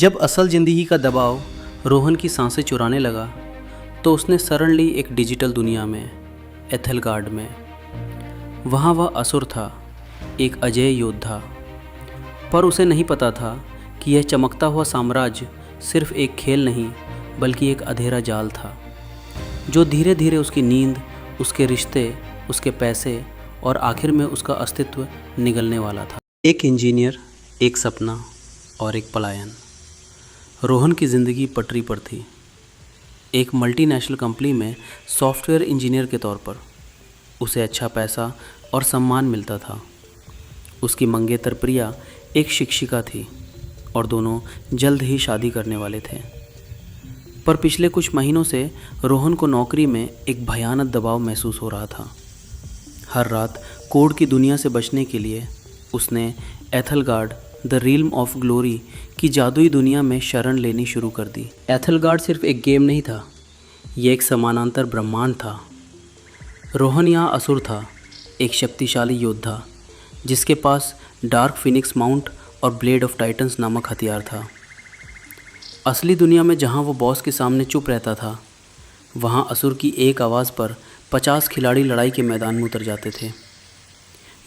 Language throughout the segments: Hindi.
जब असल ज़िंदगी का दबाव रोहन की सांसें चुराने लगा तो उसने शरण ली एक डिजिटल दुनिया में, एथेलगार्ड में। वहाँ वह असुर था, एक अजेय योद्धा। पर उसे नहीं पता था कि यह चमकता हुआ साम्राज्य सिर्फ एक खेल नहीं बल्कि एक अंधेरा जाल था, जो धीरे धीरे उसकी नींद, उसके रिश्ते, उसके पैसे और आखिर में उसका अस्तित्व निगलने वाला था। एक इंजीनियर, एक सपना और एक पलायन। रोहन की ज़िंदगी पटरी पर थी। एक मल्टीनेशनल कंपनी में सॉफ्टवेयर इंजीनियर के तौर पर उसे अच्छा पैसा और सम्मान मिलता था। उसकी मंगेतर प्रिया एक शिक्षिका थी और दोनों जल्द ही शादी करने वाले थे। पर पिछले कुछ महीनों से रोहन को नौकरी में एक भयानक दबाव महसूस हो रहा था। हर रात कोड की दुनिया से बचने के लिए उसने एथेलगार्ड, द रिल्म ऑफ ग्लोरी की जादुई दुनिया में शरण लेनी शुरू कर दी। एथेलगार्ड सिर्फ एक गेम नहीं था, ये एक समानांतर ब्रह्मांड था। रोहन यहाँ असुर था, एक शक्तिशाली योद्धा जिसके पास डार्क फिनिक्स माउंट और ब्लेड ऑफ टाइटन्स नामक हथियार था। असली दुनिया में जहाँ वो बॉस के सामने चुप रहता था, वहाँ असुर की एक आवाज़ पर 50 खिलाड़ी लड़ाई के मैदान में उतर जाते थे।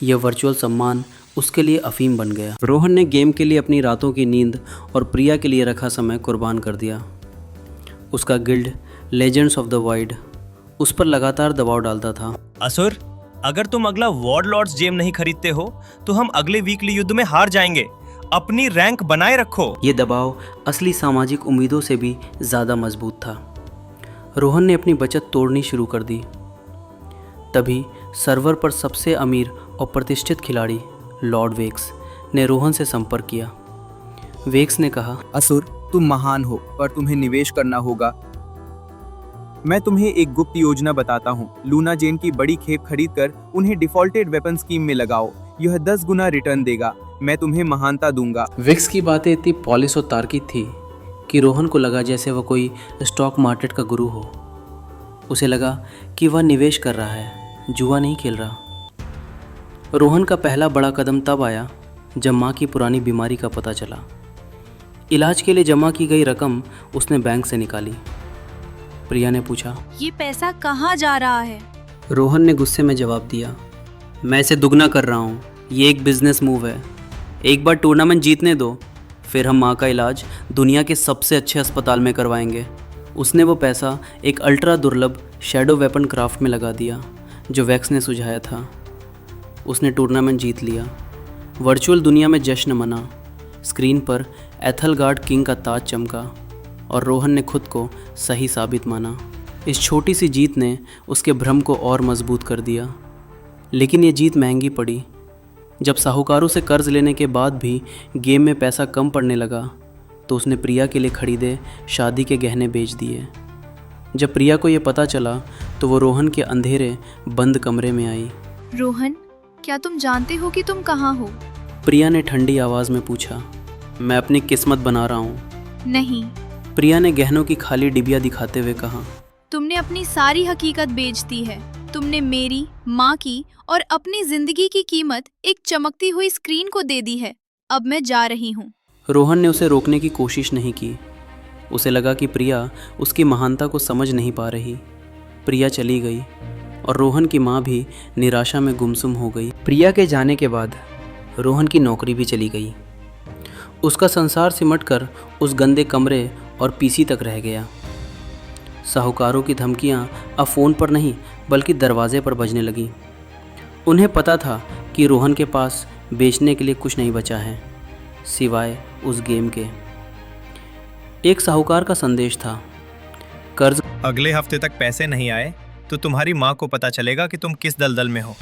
यह वर्चुअल सम्मान उसके लिए अफीम बन गया। रोहन ने गेम के लिए अपनी रातों की नींद और प्रिया के लिए रखा समय कुर्बान कर दिया। उसका guild legends of the wide उस पर लगातार दबाव डालता था। असुर, अगर तुम अगला वॉर्ड लॉर्ड्स जेम नहीं खरीदते हो तो हम अगले वीकली युद्ध में हार जाएंगे। अपनी रैंक बनाए रखो। ये दबाव असली सामाजिक उम्मीदों से भी ज़्यादा मजबूत था। रोहन ने अपनी बचत तोड़नी शुरू कर दी। तभी सर्वर पर सबसे अमीर और प्रतिष्ठित खिलाड़ी लॉर्ड वेक्स ने रोहन से संपर्क किया। वेक्स ने कहा, असुर, तुम महान हो पर तुम्हें निवेश करना होगा। मैं तुम्हें एक गुप्त योजना बताता हूँ। लूना जेन की बड़ी खेप खरीदकर उन्हें डिफॉल्टेड वेपन स्कीम में लगाओ। यह 10 गुना रिटर्न देगा। मैं तुम्हें महानता दूंगा। वेक्स की बातें इतनी पॉलिश और तार्किक थी कि रोहन को लगा जैसे वह कोई स्टॉक मार्केट का गुरु हो। उसे लगा कि वह निवेश कर रहा है, जुआ नहीं खेल रहा। रोहन का पहला बड़ा कदम तब आया जब माँ की पुरानी बीमारी का पता चला। इलाज के लिए जमा की गई रकम उसने बैंक से निकाली। प्रिया ने पूछा, ये पैसा कहाँ जा रहा है? रोहन ने गुस्से में जवाब दिया, मैं इसे दुगना कर रहा हूँ। ये एक बिजनेस मूव है। एक बार टूर्नामेंट जीतने दो, फिर हम माँ का इलाज दुनिया के सबसे अच्छे अस्पताल में करवाएंगे। उसने वो पैसा एक अल्ट्रा दुर्लभ शैडो वेपन क्राफ्ट में लगा दिया जो वैक्स ने सुझाया था। उसने टूर्नामेंट जीत लिया। वर्चुअल दुनिया में जश्न मना। स्क्रीन पर एथेलगार्ड किंग का ताज चमका और रोहन ने खुद को सही साबित माना। इस छोटी सी जीत ने उसके भ्रम को और मजबूत कर दिया। लेकिन ये जीत महंगी पड़ी। जब साहूकारों से कर्ज लेने के बाद भी गेम में पैसा कम पड़ने लगा तो उसने प्रिया के लिए खरीदे शादी के गहने बेच दिए। जब प्रिया को ये पता चला तो वो रोहन के अंधेरे बंद कमरे में आई। रोहन, क्या तुम जानते हो कि तुम कहाँ हो? प्रिया ने ठंडी आवाज़ में पूछा। मैं अपनी किस्मत बना रहा हूँ। नहीं। प्रिया ने गहनों की खाली डिबिया दिखाते हुए कहा, तुमने अपनी सारी हकीकत बेच दी है। तुमने मेरी, माँ की और अपनी जिंदगी की कीमत एक चमकती हुई स्क्रीन को दे दी है। अब मैं जा रही हूँ। रोहन ने उसे रोकने की कोशिश नहीं की। उसे लगा कि प्रिया उसकी महानता को समझ नहीं पा रही। प्रिया चली गई और रोहन की माँ भी निराशा में गुमसुम हो गई। प्रिया के जाने के बाद रोहन की नौकरी भी चली गई। उसका संसार सिमटकर उस गंदे कमरे और पीसी तक रह गया। साहूकारों की धमकियाँ अब फ़ोन पर नहीं बल्कि दरवाजे पर बजने लगी। उन्हें पता था कि रोहन के पास बेचने के लिए कुछ नहीं बचा है सिवाय उस गेम के। एक साहूकार का संदेश था, कर्ज अगले हफ्ते तक पैसे नहीं आए तो तुम्हारी माँ को पता चलेगा कि तुम किस दलदल में हो।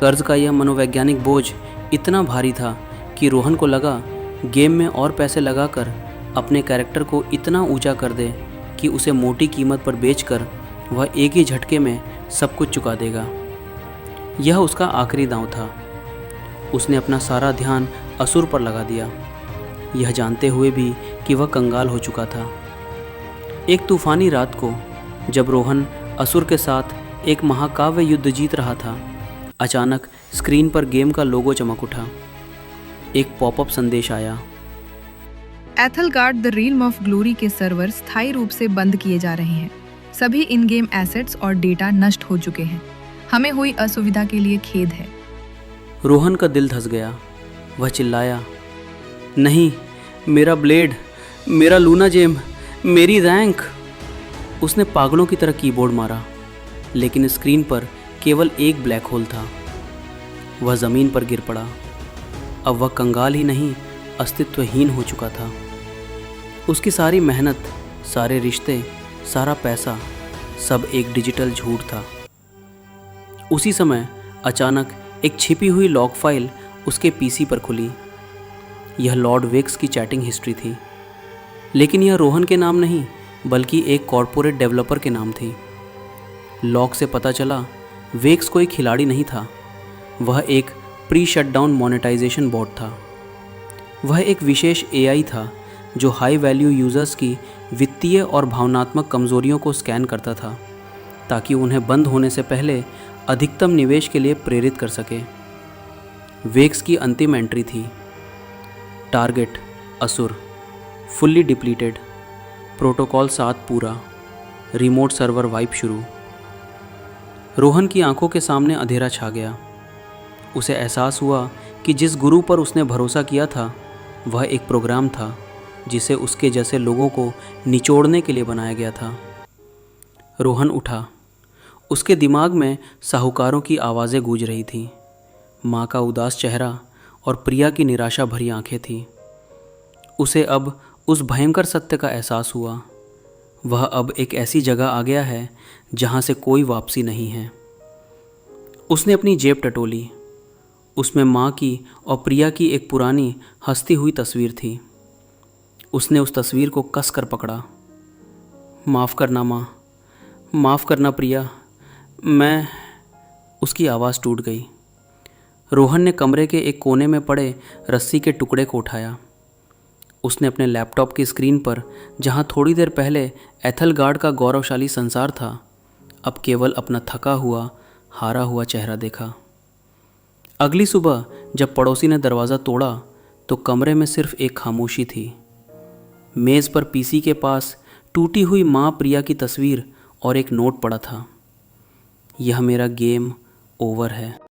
कर्ज का यह मनोवैज्ञानिक बोझ इतना भारी था कि रोहन को लगा गेम में और पैसे लगाकर अपने कैरेक्टर को इतना ऊंचा कर दे कि उसे मोटी कीमत पर बेचकर वह एक ही झटके में सब कुछ चुका देगा। यह उसका आखिरी दांव था। उसने अपना सारा ध्यान असुर पर लगा दिया, यह जानते हुए भी कि वह कंगाल हो चुका था। एक तूफानी रात को जब रोहन असुर के साथ एक महाकाव्य युद्ध जीत रहा था, अचानक स्क्रीन पर गेम का लोगो चमक उठा। एक पॉपअप संदेश आया, एथलगार्ड द रील्म ऑफ ग्लोरी के सर्वर स्थायी रूप से बंद किए जा रहे हैं। सभी इन गेम एसेट्स और डेटा नष्ट हो चुके हैं। हमें हुई असुविधा के लिए खेद है। रोहन का दिल धस गया। वह चिल्लाया, नहीं, मेरा ब्लेड, मेरा लूना जेम, मेरी रैंक। उसने पागलों की तरह कीबोर्ड मारा, लेकिन स्क्रीन पर केवल एक ब्लैक होल था। वह ज़मीन पर गिर पड़ा। अब वह कंगाल ही नहीं, अस्तित्वहीन हो चुका था। उसकी सारी मेहनत, सारे रिश्ते, सारा पैसा, सब एक डिजिटल झूठ था। उसी समय अचानक एक छिपी हुई लॉग फाइल उसके पीसी पर खुली। यह लॉर्ड वेक्स की चैटिंग हिस्ट्री थी, लेकिन यह रोहन के नाम नहीं, बल्कि एक कॉरपोरेट डेवलपर के नाम थी। लॉग से पता चला वेक्स कोई खिलाड़ी नहीं था, वह एक प्री शटडाउन मोनेटाइजेशन बॉट था। वह एक विशेष एआई था जो हाई वैल्यू यूज़र्स की वित्तीय और भावनात्मक कमज़ोरियों को स्कैन करता था, ताकि उन्हें बंद होने से पहले अधिकतम निवेश के लिए प्रेरित कर सके। वेक्स की अंतिम एंट्री थी, टारगेट असुर, फुल्ली डिप्लीटेड, प्रोटोकॉल 7 पूरा, रिमोट सर्वर वाइप शुरू। रोहन की आंखों के सामने अंधेरा छा गया। उसे एहसास हुआ कि जिस गुरु पर उसने भरोसा किया था वह एक प्रोग्राम था जिसे उसके जैसे लोगों को निचोड़ने के लिए बनाया गया था। रोहन उठा। उसके दिमाग में साहूकारों की आवाज़ें गूंज रही थीं। माँ का उदास चेहरा और प्रिया की निराशा भरी आंखें थीं। उसे अब उस भयंकर सत्य का एहसास हुआ, वह अब एक ऐसी जगह आ गया है जहाँ से कोई वापसी नहीं है। उसने अपनी जेब टटोली। उसमें माँ की और प्रिया की एक पुरानी हंसती हुई तस्वीर थी। उसने उस तस्वीर को कस कर पकड़ा। माफ़ करना माँ, माफ़ करना प्रिया, मैं। उसकी आवाज़ टूट गई। रोहन ने कमरे के एक कोने में पड़े रस्सी के टुकड़े को उठाया। उसने अपने लैपटॉप की स्क्रीन पर, जहाँ थोड़ी देर पहले एथलगार्ड का गौरवशाली संसार था, अब केवल अपना थका हुआ, हारा हुआ चेहरा देखा। अगली सुबह जब पड़ोसी ने दरवाज़ा तोड़ा तो कमरे में सिर्फ एक खामोशी थी। मेज़ पर पीसी के पास टूटी हुई माँ प्रिया की तस्वीर और एक नोट पड़ा था, यह मेरा गेम ओवर है।